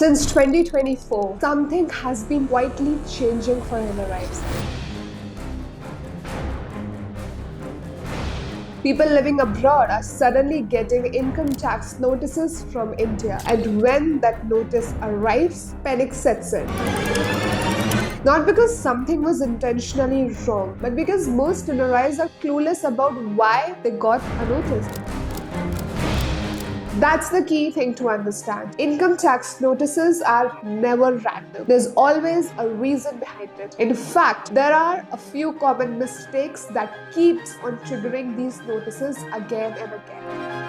Since 2024, something has been quietly changing for NRIs. People living abroad are suddenly getting income tax notices from India, and when that notice arrives, panic sets in. Not because something was intentionally wrong, but because most NRIs are clueless about why they got a notice. That's the key thing to understand. Income tax notices are never random. There's always a reason behind it. In fact, there are a few common mistakes that keeps on triggering these notices again and again.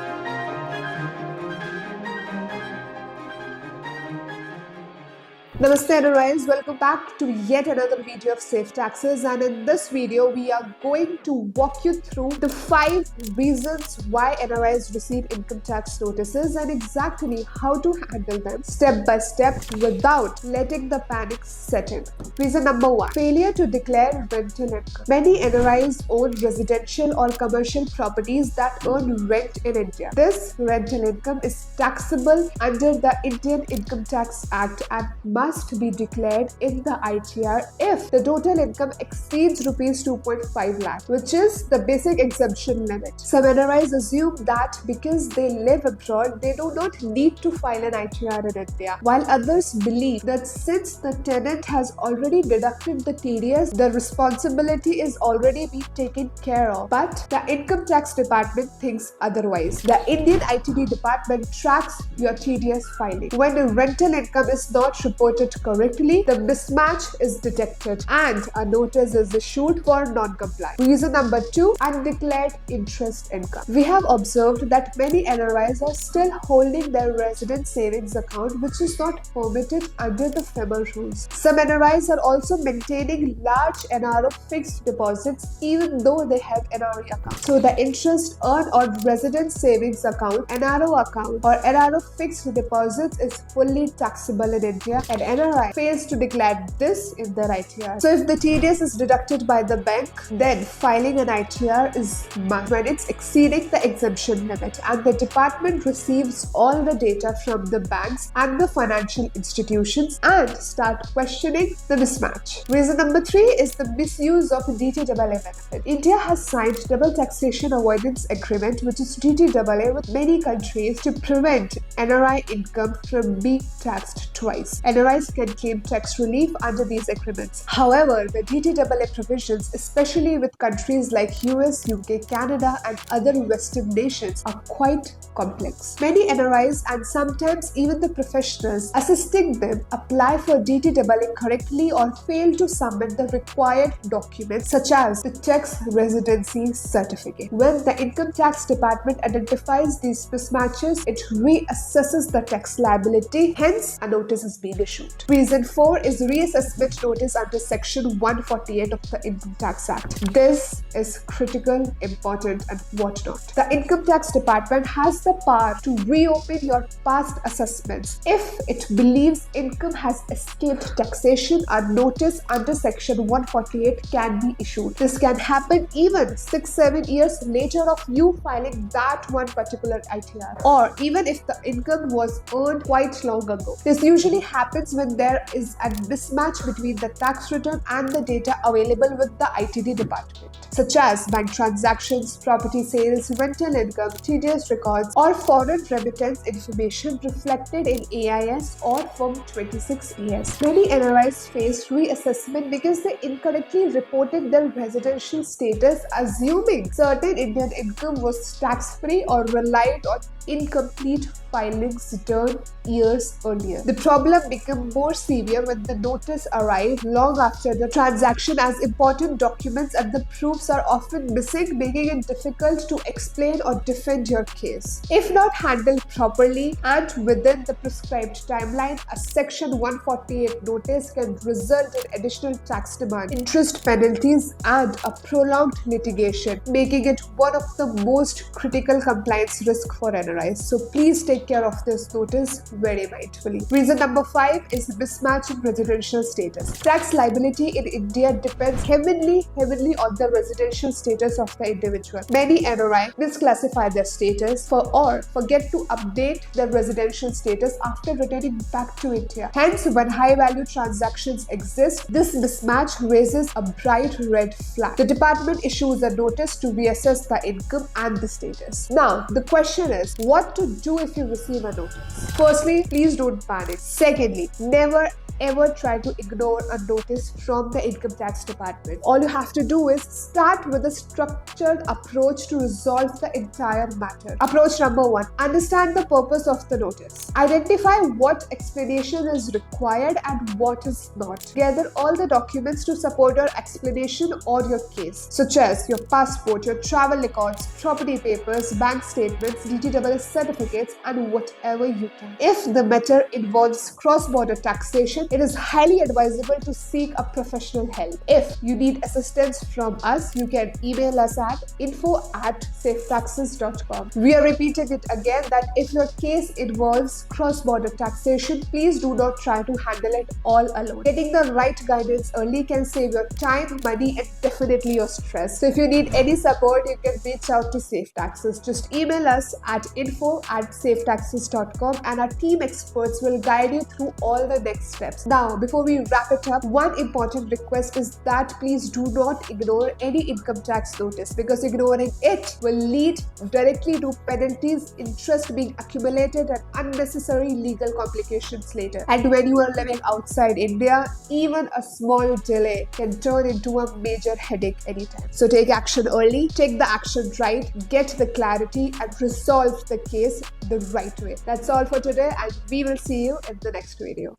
Namaste NRIs, welcome back to yet another video of Safe Taxes, and in this video we are going to walk you through the 5 reasons why NRIs receive income tax notices and exactly how to handle them step by step without letting the panic set in. Reason number 1. Failure to declare rental income. Many NRIs own residential or commercial properties that earn rent in India. This rental income is taxable under the Indian Income Tax Act and must be declared in the ITR if the total income exceeds rupees 2.5 lakh, which is the basic exemption limit. Some NRIs assume that because they live abroad, they do not need to file an ITR in India, while others believe that since the tenant has already deducted the TDS, the responsibility is already being taken care of. But the Income Tax Department thinks otherwise. The Indian ITD Department tracks your TDS filing. When a rental income is not reported correctly, the mismatch is detected and a notice is issued for non-compliance. Reason number 2. Undeclared interest income. We have observed that many NRIs are still holding their resident savings account, which is not permitted under the FEMA rules. Some NRIs are also maintaining large NRO fixed deposits even though they have NRE accounts. So the interest earned on resident savings account, NRO account or NRO fixed deposits is fully taxable in India, and NRI fails to declare this in their ITR. So if the TDS is deducted by the bank, then filing an ITR is must when it's exceeding the exemption limit, and the department receives all the data from the banks and the financial institutions and start questioning the mismatch. Reason number 3 is the misuse of DTAA benefit. India has signed double taxation avoidance agreement, which is DTAA, with many countries to prevent NRI income from being taxed twice. NRIs can claim tax relief under these agreements. However, the DTAA provisions, especially with countries like US, UK, Canada and other Western nations, are quite complex. Many NRIs and sometimes even the professionals assisting them apply for DTAA correctly or fail to submit the required documents such as the tax residency certificate. When the Income Tax Department identifies these mismatches, it reassesses the tax liability, hence a notice is being issued. Reason 4 is reassessment notice under Section 148 of the Income Tax Act. This is critical, important and whatnot. The Income Tax Department has the power to reopen your past assessments. If it believes income has escaped taxation, a notice under Section 148 can be issued. This can happen even 6-7 years later of you filing that one particular ITR, or even if the income was earned quite long ago. This usually happens when there is a mismatch between the tax return and the data available with the ITD department, such as bank transactions, property sales, rental income, TDS records, or foreign remittance information reflected in AIS or Form 26ES. Many NRIs face reassessment because they incorrectly reported their residential status, assuming certain Indian income was tax-free or relied on incomplete filings done years earlier. The problem becomes more severe when the notice arrives long after the transaction, as important documents and the proofs are often missing, making it difficult to explain or defend your case. If not handled properly and within the prescribed timeline, a Section 148 notice can result in additional tax demand, interest penalties and a prolonged litigation, making it one of the most critical compliance risks for NRIs. So please take care of this notice very mindfully. Reason number 5, is mismatch in residential status. Tax liability in India depends heavily on the residential status of the individual. Many NRI misclassify their status or forget to update their residential status after returning back to India. Hence, when high-value transactions exist, this mismatch raises a bright red flag. The department issues a notice to reassess the income and the status. Now, the question is, what to do if you receive a notice? Firstly, please don't panic. Secondly, never ever try to ignore a notice from the income tax department. All you have to do is start with a structured approach to resolve the entire matter. Approach number 1. Understand the purpose of the notice. Identify what explanation is required and what is not. Gather all the documents to support your explanation or your case, such as your passport, your travel records, property papers, bank statements, DTSS certificates, and whatever you can. If the matter involves cross-border taxation, it is highly advisable to seek a professional help. If you need assistance from us, you can email us at info@safetaxes.com. We are repeating it again that if your case involves cross-border taxation, please do not try to handle it all alone. Getting the right guidance early can save your time, money, and definitely your stress. So if you need any support, you can reach out to Safe Taxes. Just email us at info@safetaxes.com and our team experts will guide you through all the next steps. Now, before we wrap it up, one important request is that please do not ignore any income tax notice, because ignoring it will lead directly to penalties, interest being accumulated, and unnecessary legal complications later. And when you are living outside India, even a small delay can turn into a major headache anytime. So take action early, take the action right, get the clarity, and resolve the case the right way. That's all for today, and we will see you in the next video.